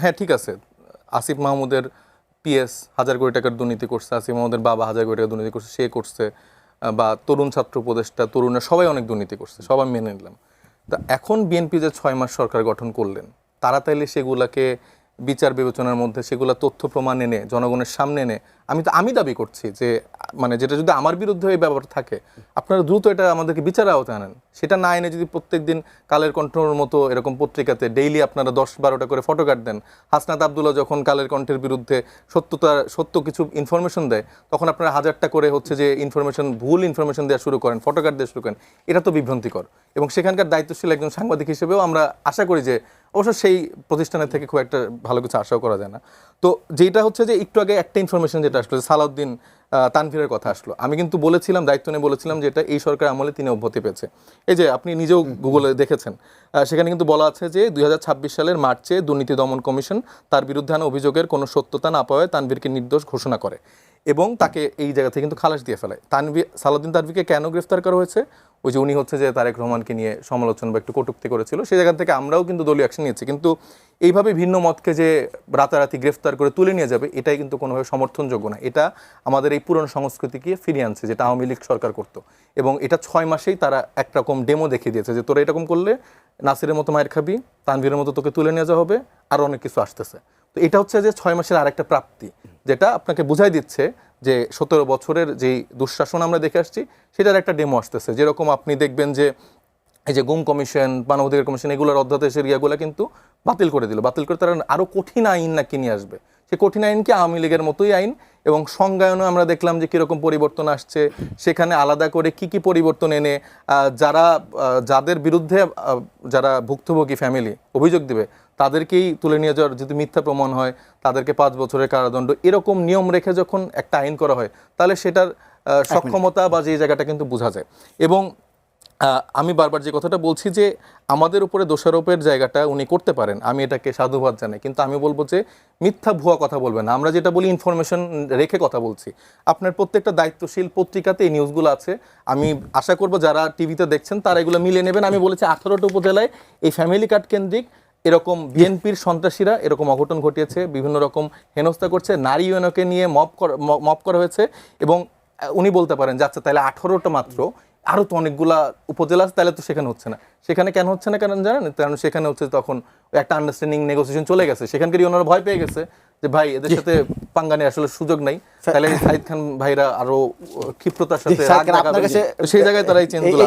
হ্যাঁ ঠিক আছে, আসিফ মাহমুদের পিএস 1,000 কোটি টাকার দুর্নীতি করছে, আসিফ মাহমুদের বাবা 1,000 কোটি টাকার দুর্নীতি করছে, সে করছে, বা তরুণ ছাত্র উপদেষ্টা তরুণরা সবাই অনেক দুর্নীতি করছে, সবাই মেনে নিলাম। তা এখন বিএনপি যে 6 মাস সরকার গঠন করলেন, তারা তাইলে সেগুলাকে বিচার বিবেচনার মধ্যে সেগুলা তথ্য প্রমাণ এনে জনগণের সামনে এনে আমি দাবি করছি যে মানে যেটা যদি আমার বিরুদ্ধে এই ব্যাপার থাকে, আপনারা দ্রুত এটা আমাদেরকে বিচারের আওতায় আনেন। সেটা না এনে যদি প্রত্যেক দিন কালের কণ্ঠের মতো এরকম পত্রিকাতে ডেইলি আপনারা 10-12টা করে ফটো কাট দেন, হাসনাত আবদুল্লাহ যখন কালের কণ্ঠের বিরুদ্ধে সত্য কিছু ইনফরমেশন দেয়, তখন আপনারা 1000টা করে হচ্ছে যে ভুল ইনফরমেশন দেওয়া শুরু করেন, ফটো কাট দেওয়া শুরু করেন, এটা তো বিভ্রান্তিকর। এবং সেখানকার দায়িত্বশীল একজন সাংবাদিক হিসেবেও আমরা আশা করি যে, অবশ্য সেই প্রতিষ্ঠানের থেকে খুব একটা ভালো কিছু আশাও করা যায় না। তো যেটা হচ্ছে যে একটু আগে একটা ইনফরমেশন যেটা আসলো, সালাউদ্দিন তানভীরের কথা আসলো, আমি কিন্তু বলেছিলাম, দায়িত্ব নিয়ে বলেছিলাম যে এটা এই সরকার আমলে তিনি অব্যাহতি পেয়েছে। এই যে আপনি নিজেও গুগলে দেখেছেন, সেখানে কিন্তু বলা আছে যে 2026 সালের মার্চে দুর্নীতি দমন কমিশন তার বিরুদ্ধে আনা অভিযোগের কোনো সত্যতা না পাওয়ায় তানভীরকে নির্দোষ ঘোষণা করে এবং তাকে এই জায়গা থেকে কিন্তু খালাস দিয়ে ফেলায়। সালাউদ্দিন তানভীরকে কেন গ্রেফতার করা হয়েছে? ওই যে উনি হচ্ছে যে তারেক রহমানকে নিয়ে সমালোচনা বা একটু কটূক্তি করেছিল, সেই জায়গা থেকে আমরাও কিন্তু দলীয় অ্যাকশন নিয়েছি। কিন্তু এইভাবে ভিন্ন মতকে যে রাতারাতি গ্রেফতার করে তুলে নিয়ে যাবে, এটাই কিন্তু কোনোভাবে সমর্থনযোগ্য না। এটা আমাদের এই পুরনো সংস্কৃতিকে ফিরিয়ে আনছে, যেটা আওয়ামী লীগ সরকার করতো। এবং এটা 6 মাসেই তারা একরকম ডেমো দেখিয়ে দিয়েছে যে তোরা এরকম করলে নাসিরের মতো মায়ের খাবি, তানভীরের মতো তোকে তুলে নিয়ে যাওয়া হবে, আর অনেক কিছু আসতেছে। তো এটা হচ্ছে যে 6 মাসের আরেকটা প্রাপ্তি, যেটা আপনাকে বুঝাই দিচ্ছে যে 17 বছরের যেই দুঃশাসন আমরা দেখে আসছি, সেটার একটা ডেমো আসতেছে। যেরকম আপনি দেখবেন যে এই যে গুম কমিশন, মানবাধিকার কমিশন, এগুলোর অধ্যাদেশের ইয়াগুলো কিন্তু বাতিল করে দিল। বাতিল করে তারা আরও কঠিন আইন নাকি নিয়ে আসবে। সে কঠিন আইন কি আওয়ামী লীগের মতোই আইন, এবং সংজ্ঞায়নও আমরা দেখলাম যে কীরকম পরিবর্তন আসছে। সেখানে আলাদা করে কি পরিবর্তন এনে যাদের বিরুদ্ধে যারা ভুক্তভোগী ফ্যামিলি অভিযোগ দেবে, তাদেরকেই তুলে নিয়ে যাওয়ার, যদি মিথ্যা প্রমাণ হয় তাদেরকে 5 বছরের কারাদণ্ড, এরকম নিয়ম রেখে যখন একটা আইন করা হয়, তাহলে সেটার সক্ষমতা বা যে জায়গাটা কিন্তু বোঝা যায়। এবং আমি বারবার যে কথাটা বলছি যে আমাদের উপরে দোষারোপের জায়গাটা উনি করতে পারেন, আমি এটাকে সাধুবাদ জানাই, কিন্তু আমি বলবো যে মিথ্যা ভুয়া কথা বলবেন না। আমরা যেটা বলি ইনফরমেশন রেখে কথা বলছি। আপনার প্রত্যেকটা দায়িত্বশীল পত্রিকাতে এই নিউজগুলো আছে। আমি আশা করব যারা টিভিতে দেখছেন তারা এগুলো মিলিয়ে নেবেন। আমি বলেছি 18টা উপজেলায় এই ফ্যামিলি কার্ড কেন্দ্রিক এরকম বিএনপির সন্ত্রাসীরা এরকম অঘটন ঘটিয়েছে, বিভিন্ন রকম হেনস্থা করছে, নারী ইউনিয়নকে নিয়ে মব করা হয়েছে। এবং উনি বলতে পারেন যে আচ্ছা তাহলে 18টা মাত্র, আরও তো অনেকগুলা উপজেলা আছে, তাহলে তো সেখানে হচ্ছে না। সেখানে কেন হচ্ছে না কারণ জানেন? কারণ সেখানে হচ্ছে তখন একটা আন্ডারস্ট্যান্ডিং নেগোসিয়েশন চলে গেছে, সেখানকারই ওনারা ভয় পেয়ে গেছে যে ভাই এদের সাথে পাঙ্গানি আসলে সুযোগ নাই, তাহলে সাইদ খান ভাইরা আরো ক্ষিপ্রতার সাথে সেই জায়গায় তারা এই চেঞ্জগুলো।